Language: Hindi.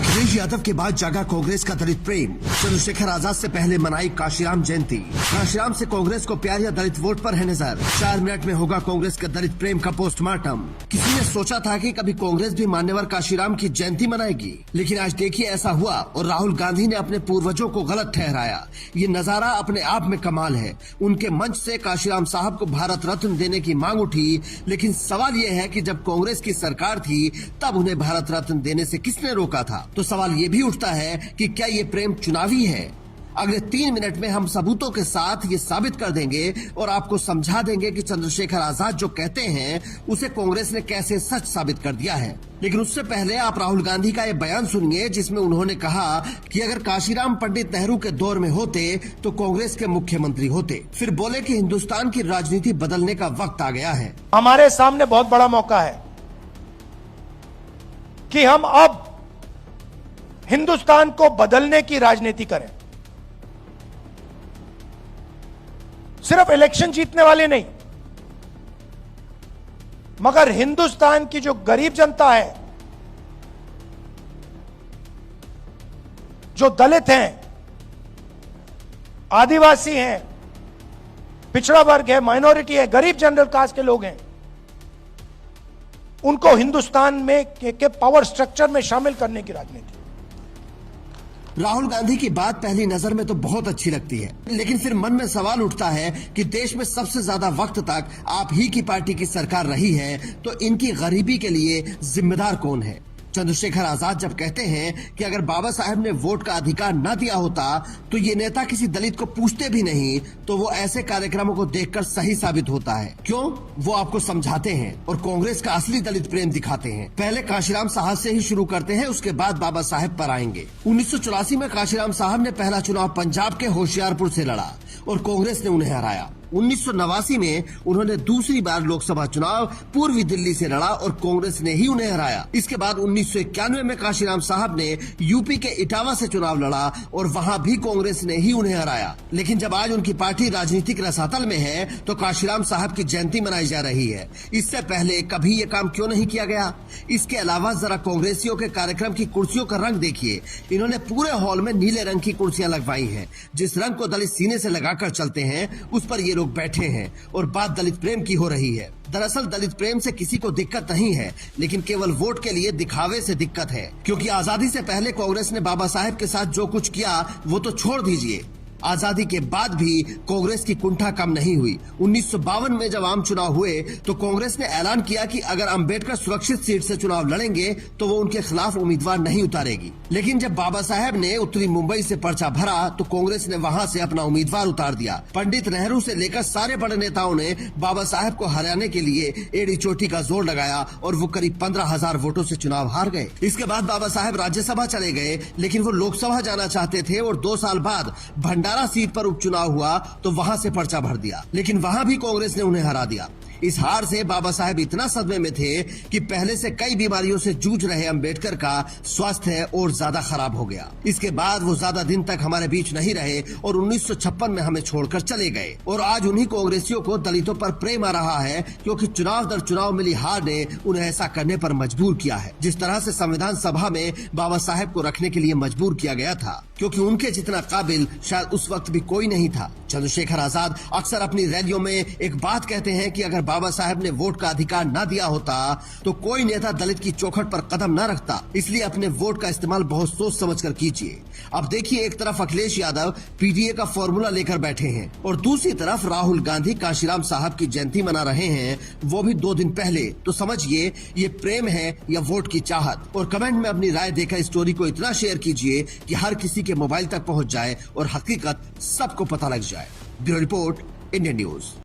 अखिलेश यादव के बाद जागा कांग्रेस का दलित प्रेम। चंद्रशेखर आजाद से पहले मनाई काशीराम जयंती। काशीराम से कांग्रेस को प्यार या दलित वोट पर है नजर। 4 मिनट में होगा कांग्रेस के दलित प्रेम का पोस्टमार्टम। किसी ने सोचा था कि कभी कांग्रेस भी मान्यवर काशीराम की जयंती मनाएगी, लेकिन आज देखिए ऐसा हुआ और राहुल गांधी ने अपने पूर्वजों को गलत ठहराया। ये नजारा अपने आप में कमाल है। उनके मंच से काशीराम साहब को भारत रत्न देने की मांग उठी, लेकिन सवाल ये है कि जब कांग्रेस की सरकार थी तब उन्हें भारत रत्न देने से किसने रोका था। तो सवाल ये भी उठता है कि क्या ये प्रेम चुनावी है। अगले 3 मिनट में हम सबूतों के साथ ये साबित कर देंगे और आपको समझा देंगे कि चंद्रशेखर आजाद जो कहते हैं उसे कांग्रेस ने कैसे सच साबित कर दिया है। लेकिन उससे पहले आप राहुल गांधी का ये बयान सुनिए, जिसमें उन्होंने कहा कि अगर काशीराम पंडित नेहरू के दौर में होते तो कांग्रेस के मुख्यमंत्री होते। फिर बोले कि हिंदुस्तान की राजनीति बदलने का वक्त आ गया है। हमारे सामने बहुत बड़ा मौका है कि हम अब हिंदुस्तान को बदलने की राजनीति करें। सिर्फ इलेक्शन जीतने वाले नहीं, मगर हिंदुस्तान की जो गरीब जनता है, जो दलित हैं, आदिवासी हैं, पिछड़ा वर्ग है, माइनॉरिटी है, गरीब जनरल कास्ट के लोग हैं, उनको हिंदुस्तान में के पावर स्ट्रक्चर में शामिल करने की राजनीति। राहुल गांधी की बात पहली नजर में तो बहुत अच्छी लगती है, लेकिन फिर मन में सवाल उठता है कि देश में सबसे ज्यादा वक्त तक आप ही की पार्टी की सरकार रही है, तो इनकी गरीबी के लिए जिम्मेदार कौन है। चंद्रशेखर आजाद जब कहते हैं कि अगर बाबा साहब ने वोट का अधिकार न दिया होता तो ये नेता किसी दलित को पूछते भी नहीं, तो वो ऐसे कार्यक्रमों को देखकर सही साबित होता है। क्यों? वो आपको समझाते हैं और कांग्रेस का असली दलित प्रेम दिखाते हैं। पहले काशीराम साहब से ही शुरू करते हैं, उसके बाद बाबा साहब पर आएंगे। 1984 में काशीराम साहब ने पहला चुनाव पंजाब के होशियारपुर से लड़ा और कांग्रेस ने उन्हें हराया। 1989 में उन्होंने दूसरी बार लोकसभा चुनाव पूर्वी दिल्ली से लड़ा और कांग्रेस ने ही उन्हें हराया। इसके बाद 1991 में काशीराम साहब ने यूपी के इटावा से चुनाव लड़ा और वहां भी कांग्रेस ने ही उन्हें हराया। लेकिन जब आज उनकी पार्टी राजनीतिक रसातल में है तो काशीराम साहब की जयंती मनाई जा रही है। इससे पहले कभी ये काम क्यों नहीं किया गया? इसके अलावा जरा कांग्रेसियों के कार्यक्रम की कुर्सियों का रंग देखिए। इन्होंने पूरे हॉल में नीले रंग की कुर्सियां लगवाई हैं। जिस रंग को दलित सीने से लगाकर चलते हैं उस पर ये लोग बैठे हैं और बात दलित प्रेम की हो रही है। दरअसल दलित प्रेम से किसी को दिक्कत नहीं है, लेकिन केवल वोट के लिए दिखावे से दिक्कत है। क्योंकि आजादी से पहले कांग्रेस ने बाबा साहब के साथ जो कुछ किया वो तो छोड़ दीजिए, आजादी के बाद भी कांग्रेस की कुंठा कम नहीं हुई। 1952 में जब आम चुनाव हुए तो कांग्रेस ने ऐलान किया कि अगर अंबेडकर सुरक्षित सीट से चुनाव लड़ेंगे तो वो उनके खिलाफ उम्मीदवार नहीं उतारेगी। लेकिन जब बाबा साहब ने उत्तरी मुंबई से पर्चा भरा तो कांग्रेस ने वहां से अपना उम्मीदवार उतार दिया। पंडित नेहरू से लेकर सारे बड़े नेताओं ने बाबा साहब को हराने के लिए एड़ी चोटी का जोर लगाया और वो करीब 15,000 वोटों से चुनाव हार गए। इसके बाद बाबा साहब राज्यसभा चले गए, लेकिन वो लोकसभा जाना चाहते थे और 2 साल बाद भंडारा सीट पर उपचुनाव हुआ तो वहां से पर्चा भर दिया, लेकिन वहां भी कांग्रेस ने उन्हें हरा दिया। इस हार से बाबा साहब इतना सदमे में थे कि पहले से कई बीमारियों से जूझ रहे अंबेडकर का स्वास्थ्य और ज्यादा खराब हो गया। इसके बाद वो ज्यादा दिन तक हमारे बीच नहीं रहे और 1956 में हमें छोड़कर चले गए। और आज उन्हीं कांग्रेसियों को दलितों पर प्रेम आ रहा है, क्योंकि चुनाव दर चुनाव मिली हार ने उन्हें ऐसा करने पर मजबूर किया है। जिस तरह से संविधान सभा में बाबा साहब को रखने के लिए मजबूर किया गया था, क्योंकि उनके जितना काबिल शायद उस वक्त भी कोई नहीं था। चंद्रशेखर आजाद अक्सर अपनी रैलियों में एक बात कहते हैं कि अगर बाबा साहब ने वोट का अधिकार न दिया होता तो कोई नेता दलित की चौखट पर कदम न रखता। इसलिए अपने वोट का इस्तेमाल बहुत सोच समझकर कीजिए। अब देखिए, एक तरफ अखिलेश यादव पीडीए का फॉर्मूला लेकर बैठे हैं और दूसरी तरफ राहुल गांधी काशीराम साहब की जयंती मना रहे हैं, वो भी 2 दिन पहले। तो समझिए ये प्रेम है या वोट की चाहत। और कमेंट में अपनी राय देकर स्टोरी को इतना शेयर कीजिए कि हर किसी के मोबाइल तक पहुंच जाए और हकीकत सबको पता लग जाए। Bureau report, Indian news.